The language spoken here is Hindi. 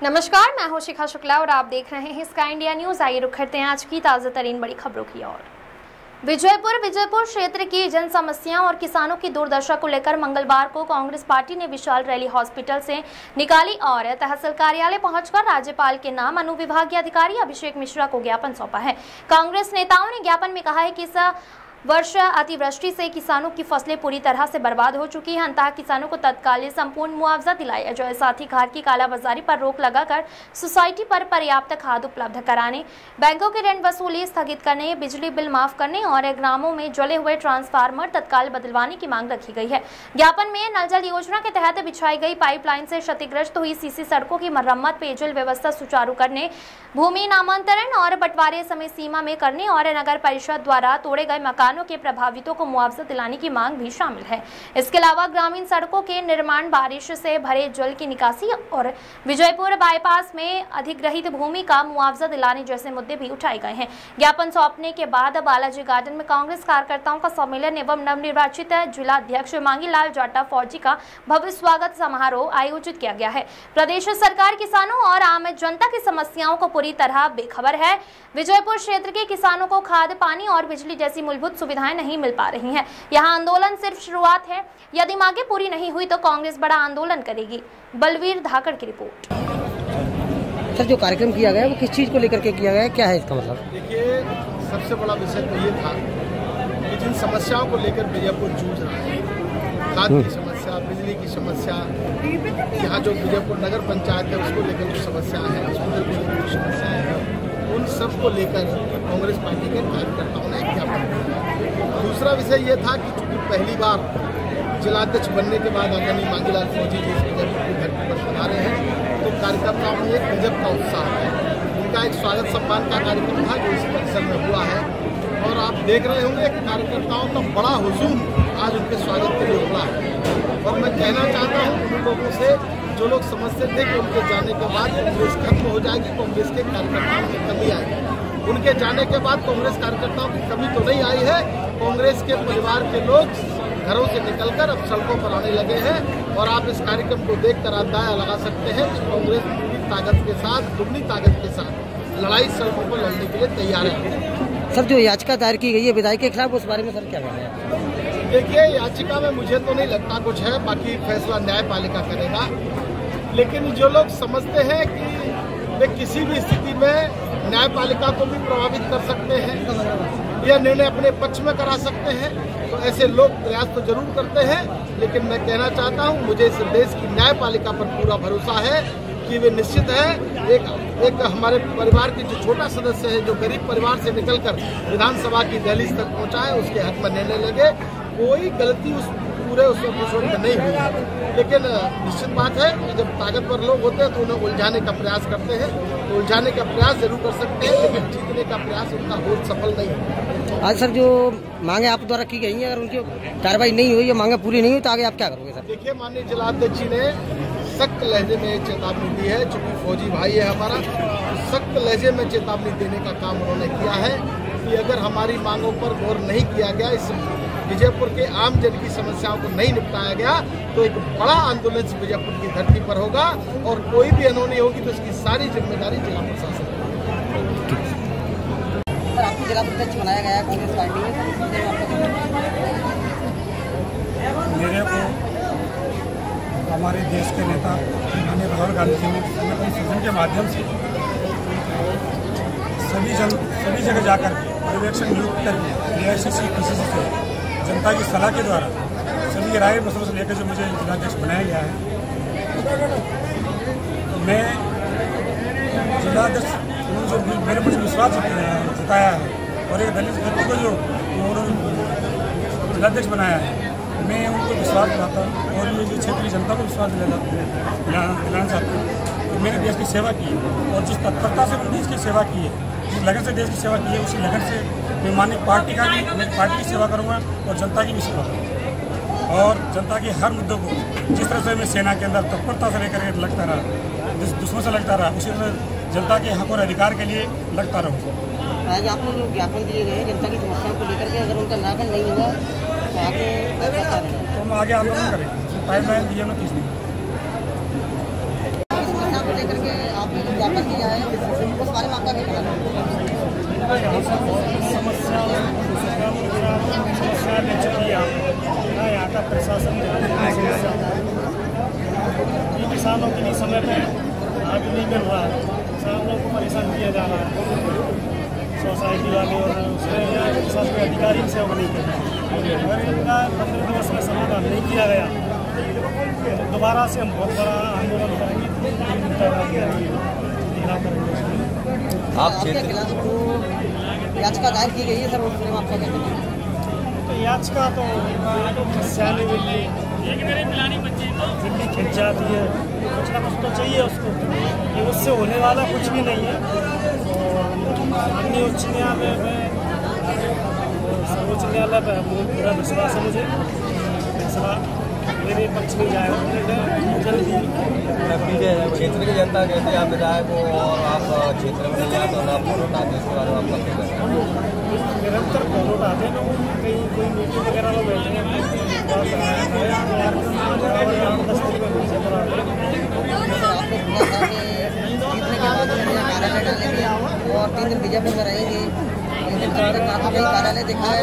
नमस्कार, मैं हूं शिखा शुक्ला और आप देख रहे हैं स्काई इंडिया न्यूज। आइए रुक करते हैं आज की ताज़ा तरीन बड़ी खबरों की ओर। विजयपुर क्षेत्र की जन समस्याओं और किसानों की दुर्दशा को लेकर मंगलवार को कांग्रेस पार्टी ने विशाल रैली हॉस्पिटल से निकाली और तहसील कार्यालय पहुंचकर राज्यपाल के नाम अनुविभागीय अधिकारी अभिषेक मिश्रा को ज्ञापन सौंपा है। कांग्रेस नेताओं ने ज्ञापन में कहा है कि इस वर्ष अतिवृष्टि से किसानों की फसलें पूरी तरह से बर्बाद हो चुकी हैं। अंततः किसानों को तत्कालीन संपूर्ण मुआवजा दिलाया जाए, साथ ही खाद की कालाबाजारी पर रोक लगाकर सोसाइटी पर पर्याप्त खाद उपलब्ध कराने, बैंकों की ऋण वसूली स्थगित करने, बिजली बिल माफ करने और ग्रामों में जले हुए ट्रांसफार्मर तत्काल बदलवाने की मांग रखी गई है। ज्ञापन में नल जल योजना के तहत बिछाई गई पाइपलाइन से क्षतिग्रस्त हुई सीसी सड़कों की मरम्मत, पेयजल व्यवस्था सुचारू करने, भूमि नामांतरण और बंटवारे समय सीमा में करने और नगर परिषद द्वारा तोड़े गए मकानों के प्रभावितों को मुआवजा दिलाने की मांग भी शामिल है। इसके अलावा ग्रामीण सड़कों के निर्माण, बारिश से भरे जल की निकासी और विजयपुर बाईपास में अधिग्रहित भूमि का मुआवजा दिलाने जैसे मुद्दे भी उठाए गए हैं। ज्ञापन सौंपने के बाद बालाजी गार्डन में कांग्रेस कार्यकर्ताओं का सम्मेलन एवं नवनिर्वाचित जिला अध्यक्ष मांगीलाल जाटा फौजी का भव्य स्वागत समारोह आयोजित किया गया है। प्रदेश सरकार किसानों और आम जनता की समस्याओं को पूरी तरह बेखबर है। विजयपुर क्षेत्र के किसानों को खाद, पानी और बिजली जैसी मूलभूत सुविधाएं नहीं मिल पा रही हैं। यहाँ आंदोलन सिर्फ शुरुआत है, यदि मांगे पूरी नहीं हुई तो कांग्रेस बड़ा आंदोलन करेगी। बलवीर धाकड़ की रिपोर्ट। सर, जो कार्यक्रम किया गया है वो किस चीज को लेकर के किया गया है, क्या है इसका मतलब? देखिए, सबसे बड़ा विषय तो ये था कि जिन समस्याओं को लेकर विजयपुर जूझ रहा है, खाद की समस्या, बिजली की समस्या, यहाँ जो विजयपुर नगर पंचायत है उसको लेकर कुछ समस्या है, हॉस्पिटल को लेकर कुछ समस्या है, उन सब को लेकर कांग्रेस पार्टी के कार्यकर्ताओं ने एक ज्ञापन दिया। दूसरा विषय ये था कि चूंकि पहली बार जिलाध्यक्ष बनने के बाद आदरणीय मांगीलाल फौजी जी इस विजयपुर की धरती पर बना रहे हैं, तो कार्यकर्ताओं में एक गजब का उत्साह है। उनका एक स्वागत सम्मान का कार्यक्रम था जो इस परिसर में हुआ है और आप देख रहे होंगे कि कार्यकर्ताओं का बड़ा हुजूम आज उनके स्वागत के लिए उमड़ा है। और मैं कहना चाहता हूँ उन लोगों से जो लोग समझते थे कि उनके जाने के बाद कांग्रेस खत्म हो जाएगी, कांग्रेस के कार्यकर्ताओं की कमी आएगी। उनके जाने के बाद कांग्रेस कार्यकर्ताओं की कमी तो नहीं आई है। कांग्रेस के परिवार के लोग घरों से निकलकर अब सड़कों पर आने लगे हैं और आप इस कार्यक्रम को देखकर अंदाजा लगा सकते हैं कि कांग्रेस पूरी ताकत के साथ, दुगनी ताकत के साथ लड़ाई सड़कों पर लड़ने के लिए तैयार है। सर, जो याचिका दायर की गई है विधायक के खिलाफ, उस बारे में सर क्या कहना है? देखिए, याचिका में मुझे तो नहीं लगता कुछ है, बाकी फैसला न्यायपालिका करेगा। लेकिन जो लोग समझते हैं कि वे किसी भी स्थिति में न्यायपालिका को भी प्रभावित कर सकते हैं या निर्णय अपने पक्ष में करा सकते हैं, तो ऐसे लोग प्रयास तो जरूर करते हैं। लेकिन मैं कहना चाहता हूं, मुझे इस देश की न्यायपालिका पर पूरा भरोसा है कि वे निश्चित है एक हमारे परिवार के जो छोटा सदस्य है, जो गरीब परिवार से निकलकर विधानसभा की दहलीज तक पहुंचा है, उसके हक में निर्णय लेंगे। कोई गलती उस एपिसोड में नहीं हुई। लेकिन निश्चित बात है कि जब ताकतवर लोग होते हैं तो उन्हें उलझाने का प्रयास करते हैं, तो उलझाने का प्रयास जरूर कर सकते हैं, लेकिन जीतने का प्रयास उनका बहुत सफल नहीं है। आज सर, जो मांगे आप द्वारा की गई है, अगर उनकी कार्रवाई नहीं हुई या मांगे पूरी नहीं हुई तो आगे आप क्या करोगे सर? देखिए, माननीय जिलाध्यक्ष जी ने सख्त लहजे में चेतावनी दी है। चूंकि फौजी भाई है हमारा, तो सख्त लहजे में चेतावनी देने का काम उन्होंने किया है कि अगर हमारी मांगों पर गौर नहीं किया गया, इस विजयपुर के आम जन की समस्याओं को नहीं निपटाया गया, तो एक बड़ा आंदोलन विजयपुर की धरती पर होगा और कोई भी अनहोनी होगी तो इसकी सारी जिम्मेदारी जिला प्रशासन की। सर, आपको जिला अध्यक्ष बनाया गया है कांग्रेस पार्टी में, मेरे को हमारे देश के नेता माननीय राहुल गांधी जी ने संगठन सदन के माध्यम से सभी जगह जाकर पर्यवेक्षण नियुक्त करके AICC PCC से जनता की सलाह के द्वारा सभी राय मसलों से लेकर जो मुझे जिलाध्यक्ष बनाया गया है, तो मैं जिलाध्यक्ष जो मेरे पर विश्वास जताया है और एक दलित व्यक्ति को जो उन्होंने जिलाध्यक्ष बनाया है, मैं उनको विश्वास दिलाता हूँ और ये जो क्षेत्रीय जनता को विश्वास दिलाना चाहता हूँ। तो मैंने देश की सेवा की है और जिस तत्परता से मैंने देश की सेवा की है, जिस लगन से देश की सेवा की है, उसी लगन से मैं माननीय पार्टी की सेवा करूँगा और जनता की भी सेवा करूँगा। और जनता के हर मुद्दों को जिस तरह से मैं सेना के अंदर तत्परता से लेकर लगता रहा, जिस दुश्मन से लगता रहा, उसी तरह जनता के हक और अधिकार के लिए लगता रहूँगा। आज आपने जो ज्ञापन दिए गए जनता की समस्याओं को लेकर के, अगर उनका निराकरण नहीं हुआ तो आगे तो हम आगे आंदोलन करेंगे। पाइपलाइन दिए ना किस दिन समस्या को लेकर के सफल किया है, उस बारे में आपका क्या कहना है? समस्या मिल चुकी है यहाँ का प्रशासन किसानों के लिए समय पे आगे नहीं मिल रहा है, किसानों को परेशान किया जा रहा है सोसाइटी वाले और उसमें शासकीय अधिकारी से नहीं कर रहे। अगर इनका 15 दिवस में समाधान नहीं किया गया तो दोबारा से हम बहुत बड़ा आंदोलन करेंगे। आपके खिलाफ जो याचिका दायर की गई है सर, उसमें आपका क्या कहना है? तो याचिका तो फंसाने के लिए दिल्ली खिंच जाती है, कुछ ना कुछ तो चाहिए उसको, ये उससे होने वाला कुछ भी नहीं है। माननीय उच्च न्यायालय में सर्वोच्च न्यायालय पर पूरा विश्वास है मुझे, फैसला मेरे पक्ष में जाएगा जल्दी। क्षेत्र की जनता कहती है आप विधायक हो और आप क्षेत्र में नहीं आते ना फोटो उठाते, इसके बारे में आपका क्या कहना है? निरंतर फोटो उठाते हैं लोग, कहीं कोई मीटिंग वगैरह में बैठे हैं और 3 दिन बीजापुर में रहेंगे, कार्यालय दिखा है।